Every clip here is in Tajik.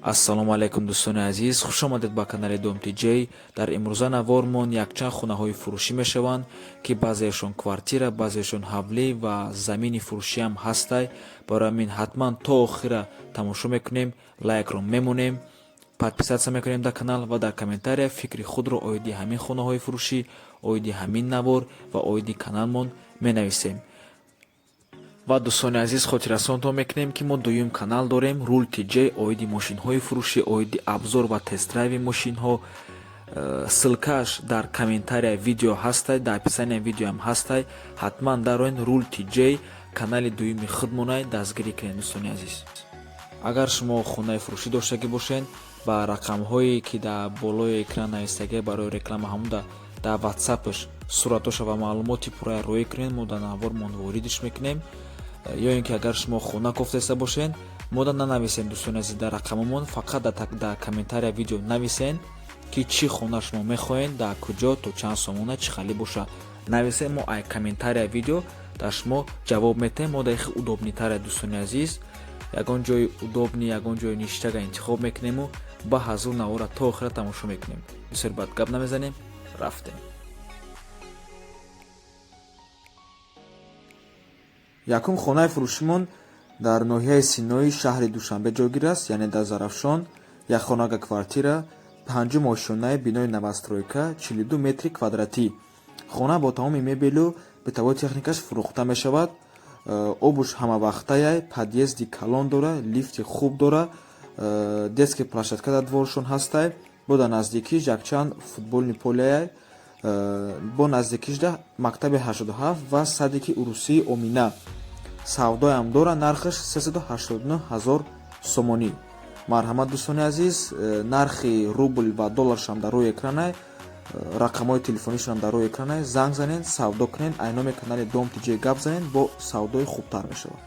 ассалому алайкум дӯстони азиз, хуш омадед ба канали Dom.tj. дар имрӯза навормон якчанд хонаҳои фурӯшӣ мешаванд ки баъзеашон квартира, баъзеашон ҳавлӣ ва замини фурӯшиам ҳастай. Барои ҳамин ҳатман то охира тамошо мекунем, лайкро мемонем, подписатсия мекунем дар канал ва дар комментария фикри худро оиди ҳамин хонаҳои фурӯшӣ, оиди ҳамин навор ва оиди каналмон менависем. ва дӯстони азиз, хотиррасонтон мекунем ки мо дуюм канал дорем, Rule.tj, оиди мошинҳои фурӯшӣ, оиди абзор ва тестдрайви мошинҳо. Ссилкааш дар комментария видео ҳастай, дар описания видеоам ҳастай. ҳатман дароин Rule.tj канали дуюми худмонай дастгирӣ кунед дӯстони азиз. агар шумо хонаи фурӯшӣ доштагӣ бошед, ба рақамҳое ки дар болои экран навистагӣ барои реклама ҳамуда дар ватсапаш суратоша ва маълумоти пурра роя кунед, мо дар навормон воридаш мекунем. ё ин ки агар шумо хона кофтаиста бошед, мода нанависен дӯстони азиз дар рақамамон, фақат дар комментария видео нависен ки чӣ хона шумо мехоҳед, дар куҷо, то чанд сомона, чӣ хали боша нависен. мо ай комментария видео дар шумо ҷавоб метаҳем. мо дахи удобнитара дӯстони азиз, ягон ҷои удобни, ягон ҷои ништага интихоб мекунему ба ҳазур навора то охира тамошо мекунем. бисёр бад гап намезанем, рафтем. якум хонаи фурӯшимон дар ноҳияи синои шаҳри Душанбе ҷойгир аст, яъне дар Зарафшон. як хонага квартира, панҷум ошёнаи бинои новостройка, 42 метри квадратӣ. хона бо тамоми мебелу битавои техникаш фурӯхта мешавад. обуш ҳамавақтаяй, подъезди калон дора, лифти хуб дора, детски площадка дар дворшон ҳастай. бо дар наздикиш якчанд футболни полеяй, бо наздикишда мактаби 87 ва садики урусии Омина. савдоям дора, нархаш 389 000 сомонӣ. марҳамат дӯстони азиз, нархи рубл ва долларшам дар рӯи экранай, рақамҳои телефонишонам дар рӯи экранай. занг занед, савдо кунед, айноми канали Dom.tj гап занед, бо савдои хубтар мешавад.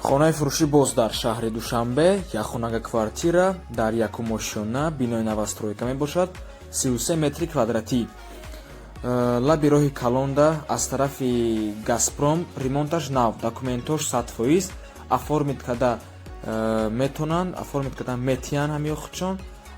хонаи фурӯшӣ боз дар шаҳри Душанбе, як хонага квартира дар якум ошёна, бинои новостройка мебошад, 33 метри квадратӣ. лаби роҳи калонда аз тарафи Газпром, ремонташ нав, документош 100%, оформид карда метиҳан ҳамиё худшон,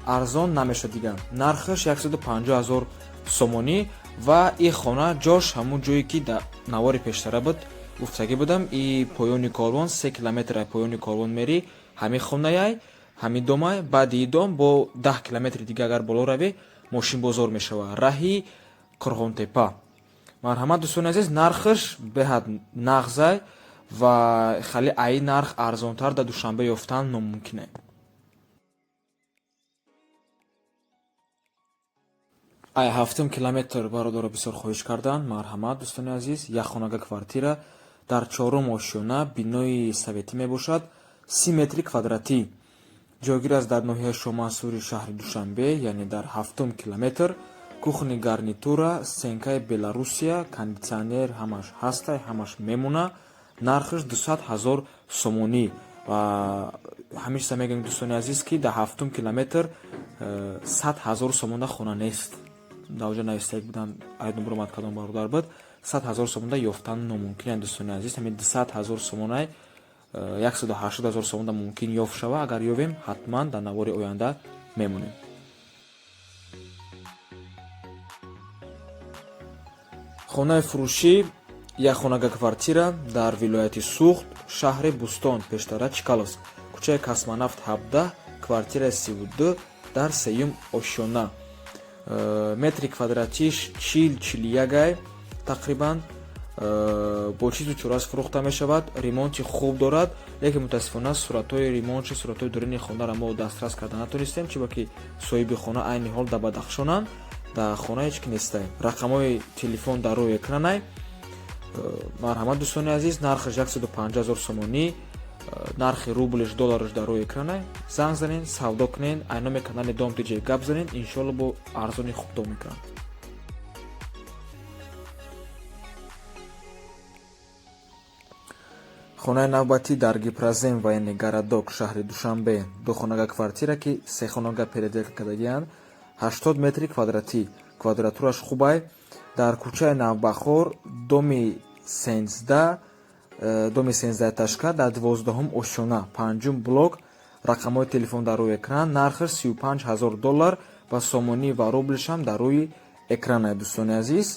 арзон намешад дигар. нархаш 150 000 сомонӣ ва ин хона ҷош ҳамун ҷое ки дар навори пештара буд гуфтагӣ будам. и поёни корвон 3 километр поёни корвон мери, ҳамин хонаяй, ҳамин домай, баъди ин дом бо 10 километри дига агар боло равӣ мошинбозор мешавад, раҳи Корғонтепа. марҳамат дӯстони азиз, нархаш беҳад нағзай ва хали аи нарх арзонтар дар Душанбе ёфтан номумкин аст. ай 7 километр бародаро бисёр хоҳиш кардан. марҳамат дӯстони азиз, як хонага квартира дар 4 ошёна, бинои советӣ мебошад, 30 метри квадратӣ. ҷойгир аст дар ноҳияи Шомансури шаҳри Душанбе, яъне дар 7 километр. кухни гарнитура, стенкаи Беларусия, кондитсионер ҳамаш ҳастай, ҳамаш мемона. нархаш 200 000 сомонӣ. ва ҳамеша мегӯем дӯстони азиз ки дар 7 километр 100 000 сомона хона нест. даоҷа навистаи будам айднумр омад кадом бародар буд, 100 000 сомона ёфтан номумкин аст дӯстони азиз. ҳамин 200 000 сомонай 180 000 сомона мумкин ёфт шава. агар ёвем, ҳатман дар навори оянда мемонем. хонаи фурӯшӣ, як хонага квартира дар вилояти Суғд, шаҳри Бустон, пештара Чкаловск, кӯчаи Космонавт 17, квартира 32 дар 3 ошёна. метри квадратиш 40-41 ай тақрибан. бо чизу чорас фурӯхта мешавад, ремонти хуб дорад, лекин мутаассифона суратҳои ремонт, суратҳои дурини хонаро мо дастрас карда натонистем, чиба ки соҳиби хона айни ҳол дар Бадахшонанд. дар хона ҳеч ки нестай. рақамҳои телефон дар рӯи экранай. марҳамат дӯстони азиз, нархаш 150 000 сомонӣ, нархи рублиш, доллариш дар рӯи экранай. занг занед, савдо кунед, айноми канали Dom.tj гап занед, иншоалло бо арзони хуб дом мекунам. хонаи навбатӣ дар Гипразем ва яъне Городок, шаҳри Душанбе, ду хонага квартира ки се хонага переделка кардагиянд, 80 метри квадратӣ. квадратураш хубай. дар кӯчаи Навбахор, доми 13, доми 13 ташка дар 12 ошона 5 блок. рақамҳои телефон дар рӯи экран. нархаш $35,000 ба сомонӣ ва рублишам дар рӯи экран аст. дӯстони азиз,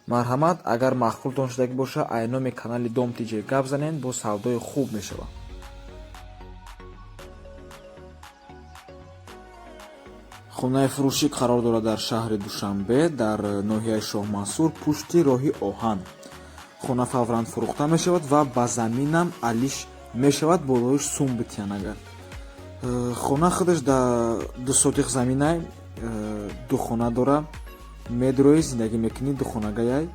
марҳамат, агар маъқултон шудагӣ боша айноми канали Dom TJ гап занед, бо савдои хуб мешавад. хонаи фурӯшӣ қарор дорад дар шаҳри Душанбе, дар ноҳияи Шоҳмансур, пушти роҳи оҳан. хона фавран фурӯхта мешавад ва ба заминам алиш мешавад, болоиш сум битиян. агар хона худаш дар 2 сотих заминай, 2 хона дора, медрои зиндагӣ мекунӣ 2 хонагаяй,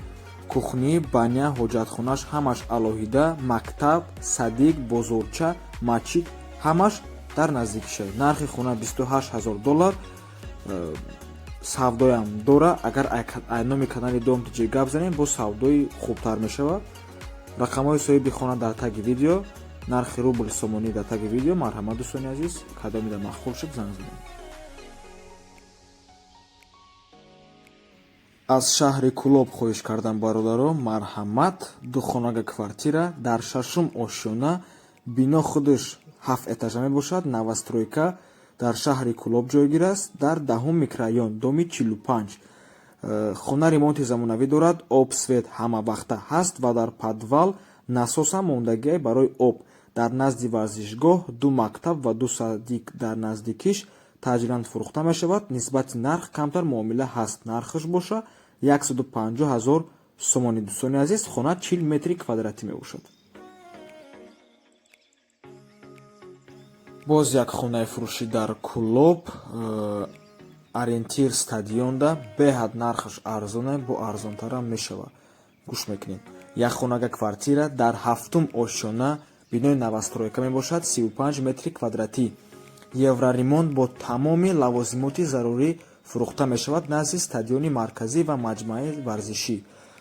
кухни, баня, ҳоҷатхонаш ҳамаш алоҳида, мактаб, садик, бозорча, масҷид ҳамаш дар наздикишай. нархи хона $28,000. савдоям дора. агар айноми канали Dom TJ гап занем, бо савдои хубтар мешавад. рақамҳои соҳиби хона дар таги видео, нархи рубл сомонӣ дар таги видео. марҳамат дӯстони азиз, кадомида махқул шуд занг занед. аз шаҳри Кӯлоб хоҳиш кардам бародаро, марҳамат. 2 хонага квартира дар 6 ошона, бино худаш 7 этажа мебошад, новостройка, дар шаҳри Кӯлоб ҷойгир аст, дар 10 микрорайон, доми 45. хона ремонти замонавӣ дорад, об свет ҳамавақта ҳаст ва дар подвал насосам мондагиай барои об. дар назди варзишгоҳ 2 мактаб ва 2 садик дар наздикиш таъҷилан фурӯхта мешавад. нисбати нарх камтар муомила ҳаст. нархаш боша $150,000 сомонӣ. дӯстони азиз, хона 40 метри квадратӣ мебошад. боз як хонаи фурӯшӣ дар Кӯлоб, ориентир стадионда, беҳад нархаш арзоне, бо арзонтарам мешавад. гӯш мекунем. як хонага квартира дар 7 ошона, бинои новостройка мебошад, 35 метри квадратӣ. евроремонт бо тамоми лавозимоти зарурӣ фурӯхта мешавад назди стадиони марказӣ ва маҷмӯаи варзишӣ.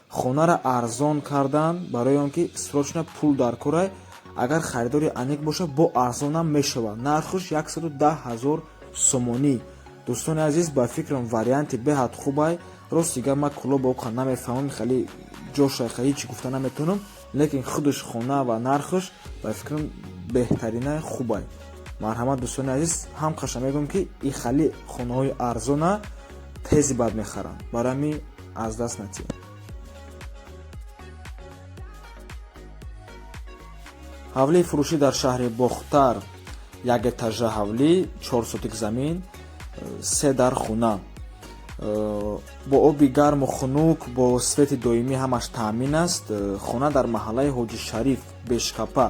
хонара арзон кардан барои он ки срочно пул дар корай. агар харидори аниқ боша, бо арзонам мешавад. нархаш $110,000 сомонӣ. дӯстони азиз, ба фикрам варианти беҳад хубай. ростига ман Кӯлоб воқеан намефаҳмам, хеле ҷоша хеле ҳичи гуфта наметавонам, лекин худаш хона ва нархаш ба фикрам беҳтарина хубай. марҳамат дӯстони азиз, ҳамқаша мегӯям ки и хали хонаҳои арзона тези бад мехаранд. барами аз даст натиҳем. ҳавлии фурӯшӣ дар шаҳри Бохтар, 1 этажа ҳавлӣ, 4 сотик замин, 3 дар хона, бо оби гарму хунук, бо свети доимӣ ҳамаш таъмин аст. хона дар маҳаллаи Ҳоҷи Шариф, Бешкапа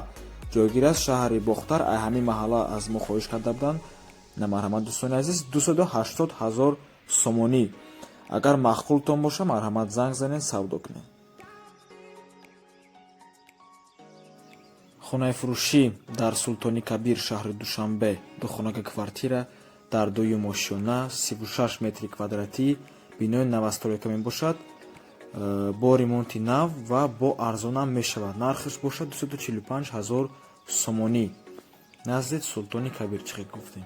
ҷойгир аст, шаҳри Бохтар. ҳамин маҳалла аз мо хоҳиш карда буданд. марҳамат дӯстони азиз, $280,000 сомонӣ. агар маъқултон боша, марҳамат занг занед, савдо кунед. хонаи фурӯшӣ дар Султони Кабир, шаҳри Душанбе, 2 хонага квартира дар 2 ошона, 36 метри квадратӣ, бинои новостройка мебошад, бо ремонти нав ва бо арзонам мешавад. нархаш бошад $245,000 сомонӣ. назди Султони Кабир чӣ гуфтем.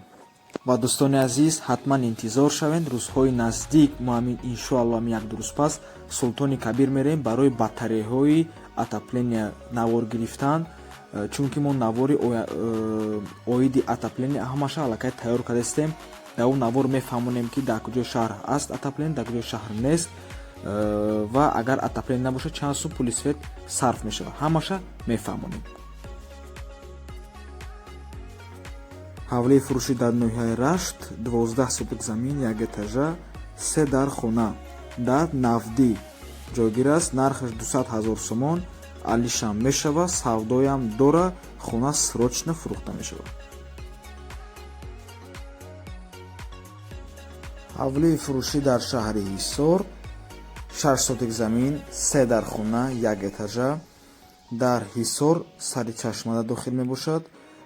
ва дӯстони азиз, ҳатман интизор шавед. рӯзҳои наздик мо ҳамин иншоалло як-ду рӯз пас Султони Кабир мерем барои батареяҳои отопления навор гирифтан, чунки мо навори оиди отопления ҳамаша аллакай тайёр кардастем. дар он навор мефаҳмонем ки дар куҷои шаҳр аст отопления, дар куҷои шаҳр нест, ва агар отопления набоша чанд сум пули свет сарф мешавад. ҳамаша мефаҳмонем. ҳавлии фурӯшӣ дар ноҳияи Рашт, 12 сотик замин, 1 этажа, 3 дар хона, дар Навдӣ ҷойгир аст. нархаш $200,000 сомон. алишам мешавад, савдоям дора. хона срочно фурӯхта мешавад. ҳавлии фурӯшӣ дар шаҳри Ҳисор, 6 сотик замин, 3 дар хона, 1 этажа, дар Ҳисор, сари Чашмада дохил мебошад,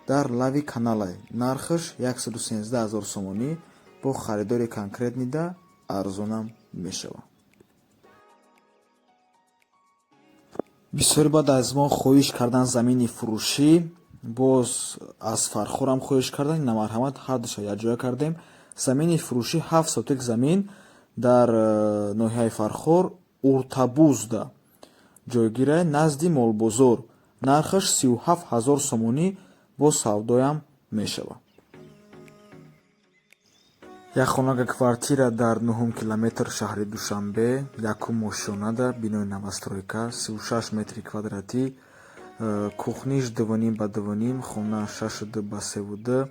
дар лави каналай. нархаш $113,000 сомонӣ. бо харидори конкрет нида арзонам мешавад. бисёри баъд аз мо хоҳиш кардан замини фурӯшӣ, боз аз Фархорам хоҳиш кардан. ина марҳамат, ҳар душа якҷоя кардем. замини фурӯшӣ 7 сотик замин дар ноҳияи Фархор, Уртабузда ҷойгир аст, назди Молбозор. нархаш 37 000 сомонӣ бо савдоям мешавад. як хонага квартира дар 9 километр шаҳри Душанбе, якум ошёнада, бинои новостройка, 36 метри квадратӣ, кухниш 2,5 ба 2,5, хона 6 ба 3,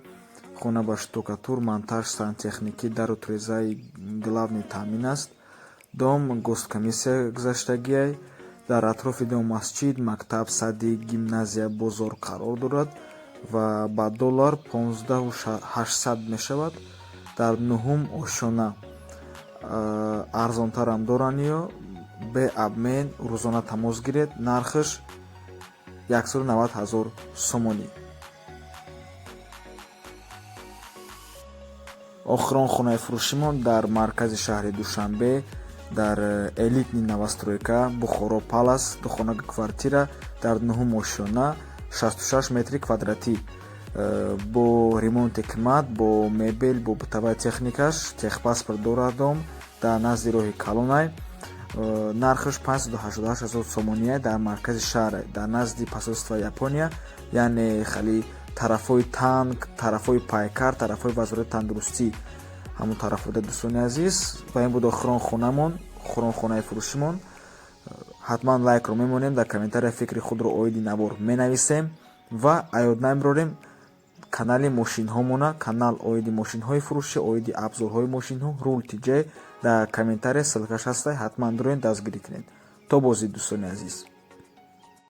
хона ба штукатур, монтаж, сантехникӣ, дару трезаи главни таъмин аст. дом госткомиссия гузаштагиай. дар атрофи дом масҷид, мактаб, садик, гимназия, бозор қарор дорад ва ба $15 800 мешавад. дар 9 ошона арзонтарам доранд ё бе обмен рӯзона тамос гиред. нархаш 190 000 сомонӣ. охирон хонаи фурӯшимон дар маркази шаҳри Душанбе, дар элитни новостройка Бухоро Палас, духонага квартира дар 9 ошона, 66 метри квадратӣ, бо ремонти қимат, бо мебел, бо бытовая техникаш, техпаспорт дорад дом, дар назди роҳи Калонай. нархаш 588 000 сомонӣ дар маркази шаҳр, дар назди посольства Япония, яъне хали тарафҳои танк, тарафҳои пайкар, тарафҳои вазорати тандурустӣ, ҳамон тарафҳода. дӯстони азиз, ва ин буд охирон хонамон, охирон хонаи фурӯшимон. ҳатман лайкро мемонем, дар комментария фикри худро оиди навор менависем ва аёд намебарем. канали мошинҳомона, канал оиди мошинҳои фурӯшӣ, оиди абзорҳои мошинҳо, рул TJ дар комментария ссилкаш ҳастай, ҳатман бироед дастгирӣ кунед. то бозид дӯстони азиз.